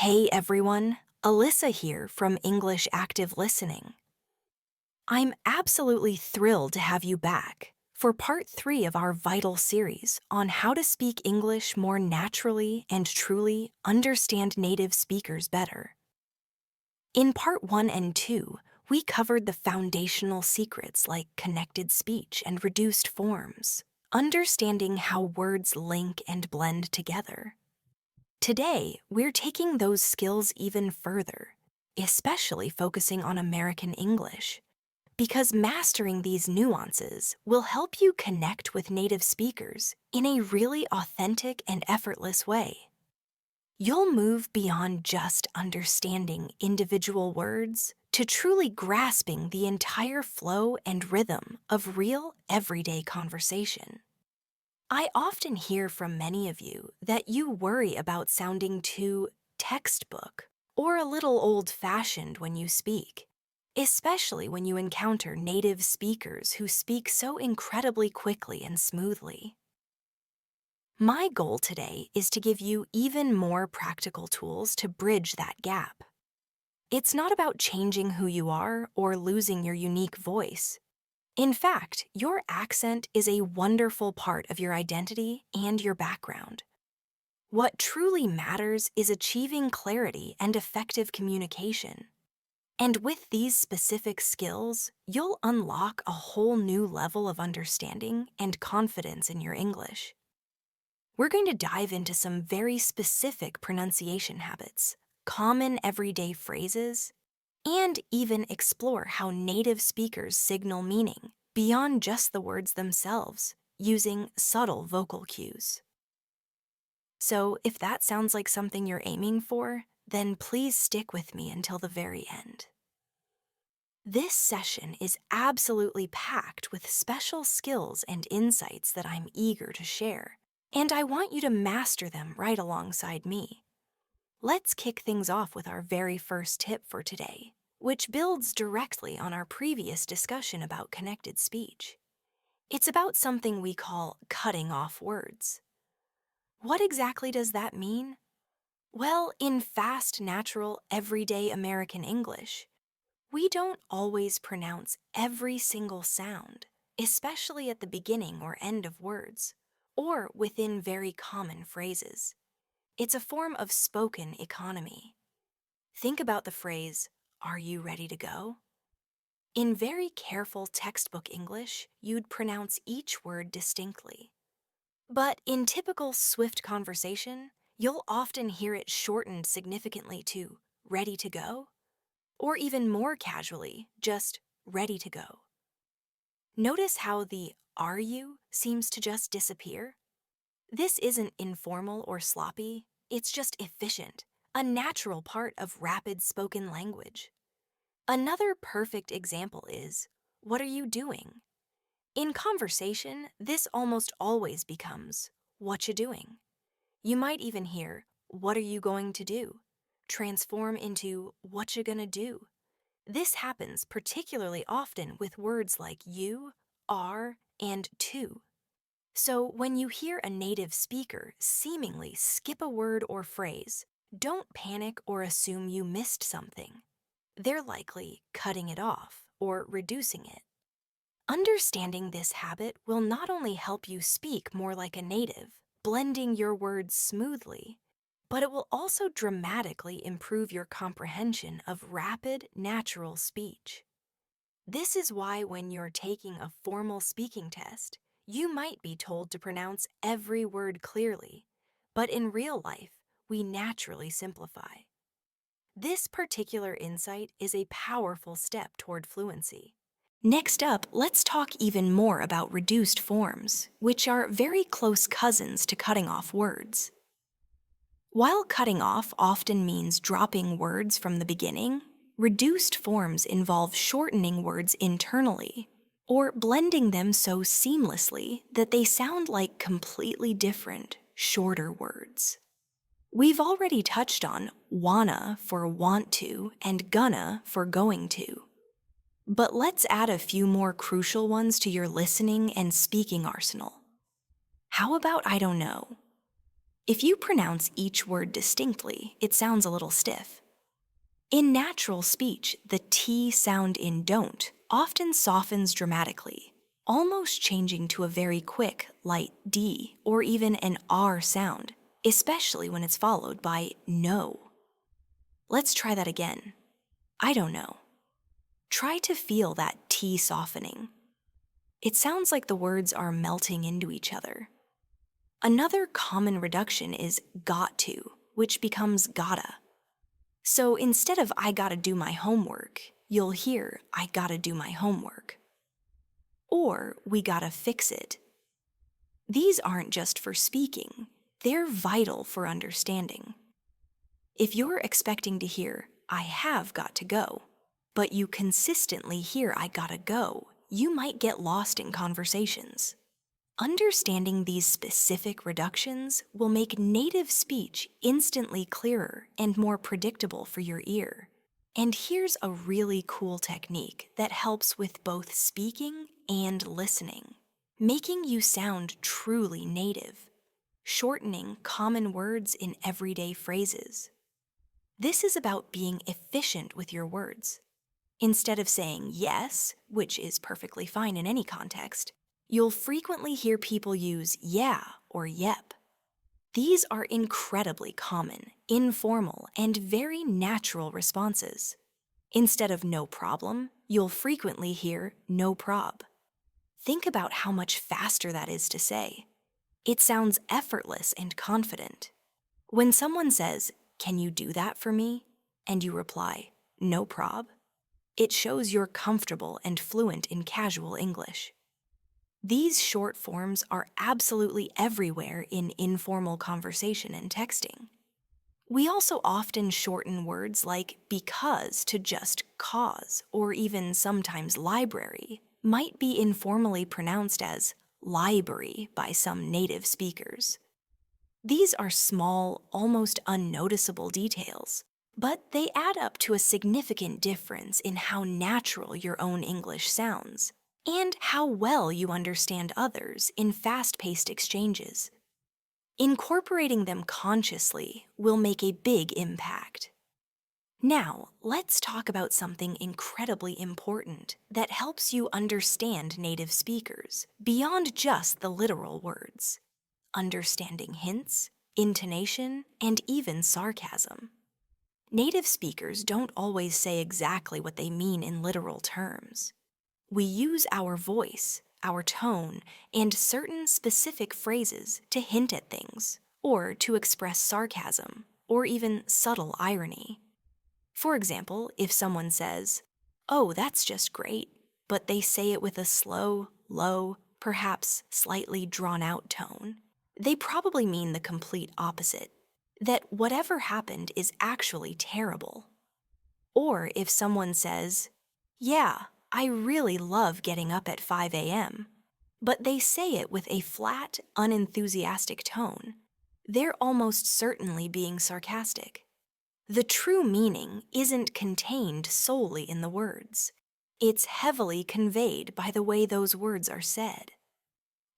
Hey everyone, Alyssa here from English Active Listening. I'm absolutely thrilled to have you back for part 3 of our vital series on how to speak English more naturally and truly understand native speakers better. In part 1 and 2, we covered the foundational secrets like connected speech and reduced forms, understanding how words link and blend together. Today, we're taking those skills even further, especially focusing on American English, because mastering these nuances will help you connect with native speakers in a really authentic and effortless way. You'll move beyond just understanding individual words to truly grasping the entire flow and rhythm of real, everyday conversation. I often hear from many of you that you worry about sounding too textbook or a little old-fashioned when you speak, especially when you encounter native speakers who speak so incredibly quickly and smoothly. My goal today is to give you even more practical tools to bridge that gap. It's not about changing who you are or losing your unique voice. In fact, your accent is a wonderful part of your identity and your background. What truly matters is achieving clarity and effective communication. And with these specific skills, you'll unlock a whole new level of understanding and confidence in your English. We're going to dive into some very specific pronunciation habits, common everyday phrases, and even explore how native speakers signal meaning beyond just the words themselves, using subtle vocal cues. So, if that sounds like something you're aiming for, then please stick with me until the very end. This session is absolutely packed with special skills and insights that I'm eager to share, and I want you to master them right alongside me. Let's kick things off with our very first tip for today, which builds directly on our previous discussion about connected speech. It's about something we call cutting off words. What exactly does that mean? Well, in fast, natural, everyday American English, we don't always pronounce every single sound, especially at the beginning or end of words, or within very common phrases. It's a form of spoken economy. Think about the phrase, "Are you ready to go?" In very careful textbook English, you'd pronounce each word distinctly. But in typical swift conversation, you'll often hear it shortened significantly to "ready to go," or even more casually, just "ready to go." Notice how the "are you" seems to just disappear? This isn't informal or sloppy, it's just efficient, a natural part of rapid spoken language. Another perfect example is, "What are you doing?" In conversation, this almost always becomes, "What you doing?" You might even hear, "What are you going to do?" transform into, "What you gonna do?" This happens particularly often with words like you, are, and to. So when you hear a native speaker seemingly skip a word or phrase, don't panic or assume you missed something. They're likely cutting it off or reducing it. Understanding this habit will not only help you speak more like a native, blending your words smoothly, but it will also dramatically improve your comprehension of rapid, natural speech. This is why when you're taking a formal speaking test, you might be told to pronounce every word clearly, but in real life, we naturally simplify. This particular insight is a powerful step toward fluency. Next up, let's talk even more about reduced forms, which are very close cousins to cutting off words. While cutting off often means dropping words from the beginning, reduced forms involve shortening words internally, or blending them so seamlessly that they sound like completely different, shorter words. We've already touched on wanna for want to and gonna for going to. But let's add a few more crucial ones to your listening and speaking arsenal. How about I don't know? If you pronounce each word distinctly, it sounds a little stiff. In natural speech, the T sound in don't often softens dramatically, almost changing to a very quick, light D or even an R sound, especially when it's followed by no. Let's try that again. I don't know. Try to feel that T softening. It sounds like the words are melting into each other. Another common reduction is got to, which becomes gotta. So instead of I gotta do my homework, you'll hear I gotta do my homework. Or we gotta fix it. These aren't just for speaking, they're vital for understanding. If you're expecting to hear I have got to go, but you consistently hear I gotta go, you might get lost in conversations. Understanding these specific reductions will make native speech instantly clearer and more predictable for your ear. And here's a really cool technique that helps with both speaking and listening, making you sound truly native, shortening common words in everyday phrases. This is about being efficient with your words. Instead of saying yes, which is perfectly fine in any context, you'll frequently hear people use yeah or yep. These are incredibly common, informal, and very natural responses. Instead of no problem, you'll frequently hear no prob. Think about how much faster that is to say. It sounds effortless and confident. When someone says, "Can you do that for me?" and you reply, "No prob," it shows you're comfortable and fluent in casual English. These short forms are absolutely everywhere in informal conversation and texting. We also often shorten words like because to just cause, or even sometimes library might be informally pronounced as library by some native speakers. These are small, almost unnoticeable details, but they add up to a significant difference in how natural your own English sounds and how well you understand others in fast-paced exchanges. Incorporating them consciously will make a big impact. Now, let's talk about something incredibly important that helps you understand native speakers beyond just the literal words: understanding hints, intonation, and even sarcasm. Native speakers don't always say exactly what they mean in literal terms. We use our voice, our tone, and certain specific phrases to hint at things, or to express sarcasm, or even subtle irony. For example, if someone says, "Oh, that's just great," but they say it with a slow, low, perhaps slightly drawn-out tone, they probably mean the complete opposite, that whatever happened is actually terrible. Or if someone says, "Yeah, I really love getting up at 5 a.m., but they say it with a flat, unenthusiastic tone, they're almost certainly being sarcastic. The true meaning isn't contained solely in the words. It's heavily conveyed by the way those words are said.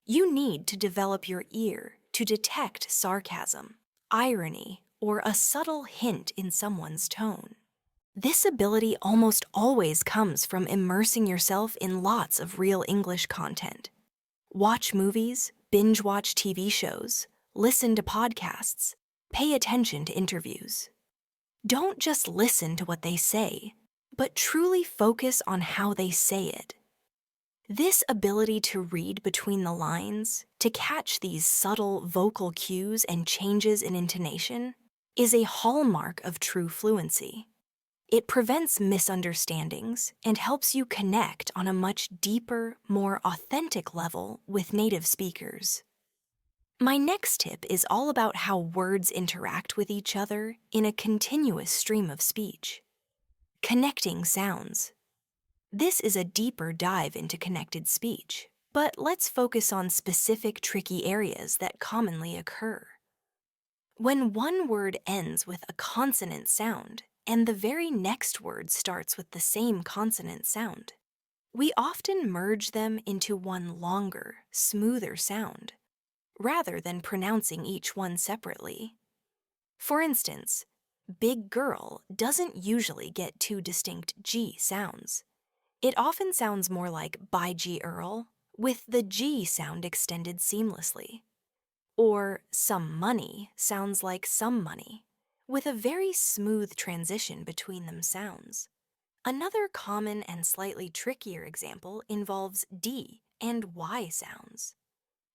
You need to develop your ear to detect sarcasm, irony, or a subtle hint in someone's tone. This ability almost always comes from immersing yourself in lots of real English content. Watch movies, binge watch TV shows, listen to podcasts, pay attention to interviews. Don't just listen to what they say, but truly focus on how they say it. This ability to read between the lines, to catch these subtle vocal cues and changes in intonation, is a hallmark of true fluency. It prevents misunderstandings and helps you connect on a much deeper, more authentic level with native speakers. My next tip is all about how words interact with each other in a continuous stream of speech. Connecting sounds. This is a deeper dive into connected speech, but let's focus on specific tricky areas that commonly occur. When one word ends with a consonant sound, and the very next word starts with the same consonant sound, we often merge them into one longer, smoother sound. rather than pronouncing each one separately. For instance, big girl doesn't usually get two distinct G sounds. It often sounds more like by G Earl, with the G sound extended seamlessly. Or some money sounds like some money, with a very smooth transition between them sounds. Another common and slightly trickier example involves D and Y sounds.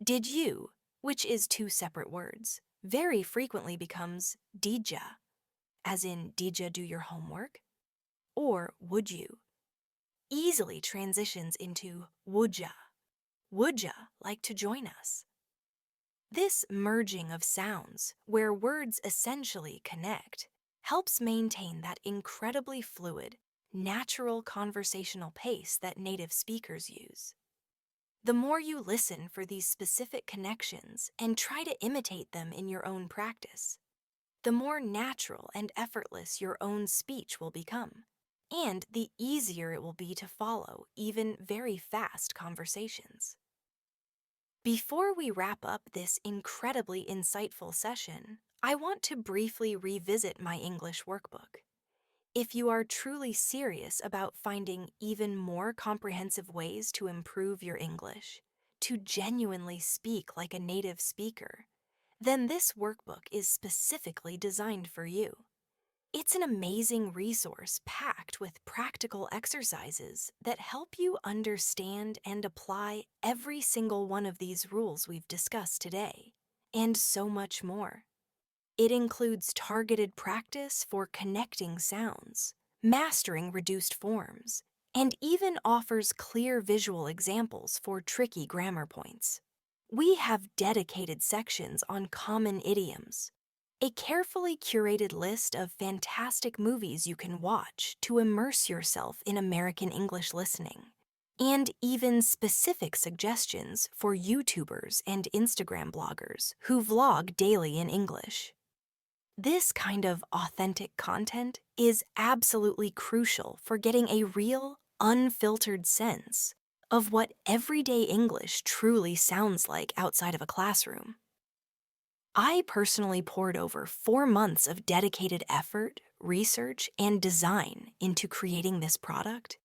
Did you, which is two separate words, very frequently becomes didja, as in didja do your homework? Or would you easily transitions into would ya like to join us? This merging of sounds, where words essentially connect, helps maintain that incredibly fluid, natural conversational pace that native speakers use. The more you listen for these specific connections and try to imitate them in your own practice, the more natural and effortless your own speech will become, and the easier it will be to follow even very fast conversations. Before we wrap up this incredibly insightful session, I want to briefly revisit my English workbook. If you are truly serious about finding even more comprehensive ways to improve your English, to genuinely speak like a native speaker, then this workbook is specifically designed for you. It's an amazing resource packed with practical exercises that help you understand and apply every single one of these rules we've discussed today, and so much more. It includes targeted practice for connecting sounds, mastering reduced forms, and even offers clear visual examples for tricky grammar points. We have dedicated sections on common idioms, a carefully curated list of fantastic movies you can watch to immerse yourself in American English listening, and even specific suggestions for YouTubers and Instagram bloggers who vlog daily in English. This kind of authentic content is absolutely crucial for getting a real, unfiltered sense of what everyday English truly sounds like outside of a classroom. I personally poured over 4 months of dedicated effort, research, and design into creating this product,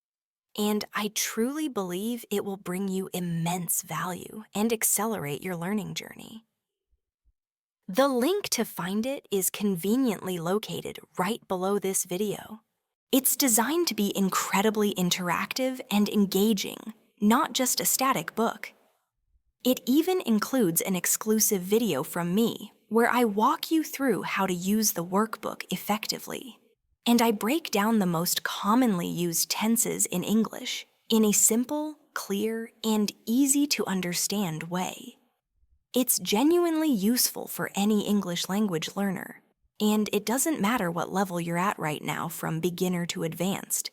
and I truly believe it will bring you immense value and accelerate your learning journey. The link to find it is conveniently located right below this video. It's designed to be incredibly interactive and engaging, not just a static book. It even includes an exclusive video from me where I walk you through how to use the workbook effectively. And I break down the most commonly used tenses in English in a simple, clear, and easy to understand way. It's genuinely useful for any English language learner, and it doesn't matter what level you're at right now from beginner to advanced,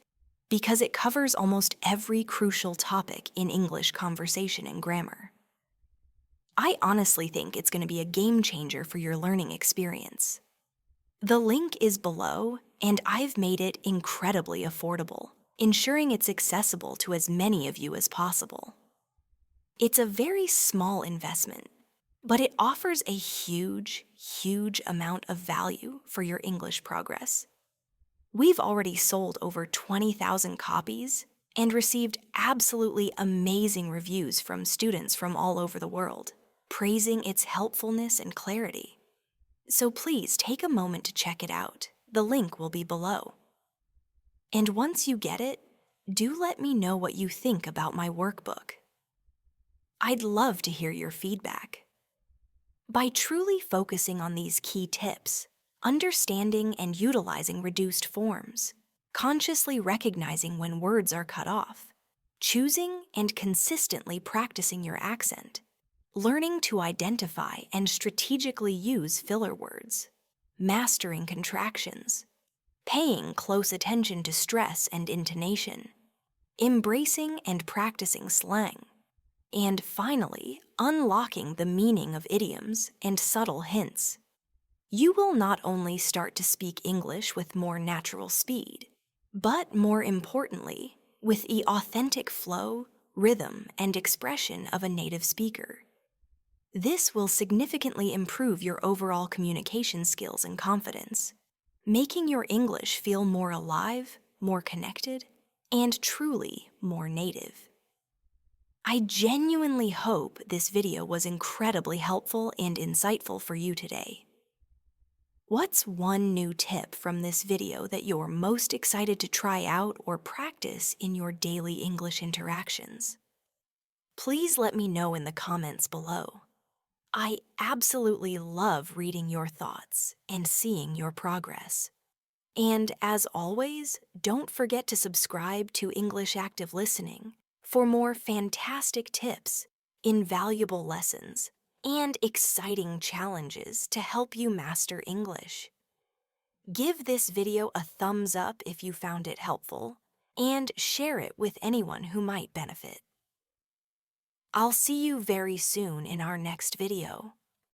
because it covers almost every crucial topic in English conversation and grammar. I honestly think it's going to be a game changer for your learning experience. The link is below, and I've made it incredibly affordable, ensuring it's accessible to as many of you as possible. It's a very small investment, but it offers a huge, huge amount of value for your English progress. We've already sold over 20,000 copies and received absolutely amazing reviews from students from all over the world, praising its helpfulness and clarity. So please take a moment to check it out. The link will be below. And once you get it, do let me know what you think about my workbook. I'd love to hear your feedback. By truly focusing on these key tips, understanding and utilizing reduced forms, consciously recognizing when words are cut off, choosing and consistently practicing your accent, learning to identify and strategically use filler words, mastering contractions, paying close attention to stress and intonation, embracing and practicing slang, and finally, unlocking the meaning of idioms and subtle hints. You will not only start to speak English with more natural speed, but more importantly, with the authentic flow, rhythm, and expression of a native speaker. This will significantly improve your overall communication skills and confidence, making your English feel more alive, more connected, and truly more native. I genuinely hope this video was incredibly helpful and insightful for you today. What's one new tip from this video that you're most excited to try out or practice in your daily English interactions? Please let me know in the comments below. I absolutely love reading your thoughts and seeing your progress. And as always, don't forget to subscribe to English Active Listening for more fantastic tips, invaluable lessons, and exciting challenges to help you master English. Give this video a thumbs up if you found it helpful, and share it with anyone who might benefit. I'll see you very soon in our next video.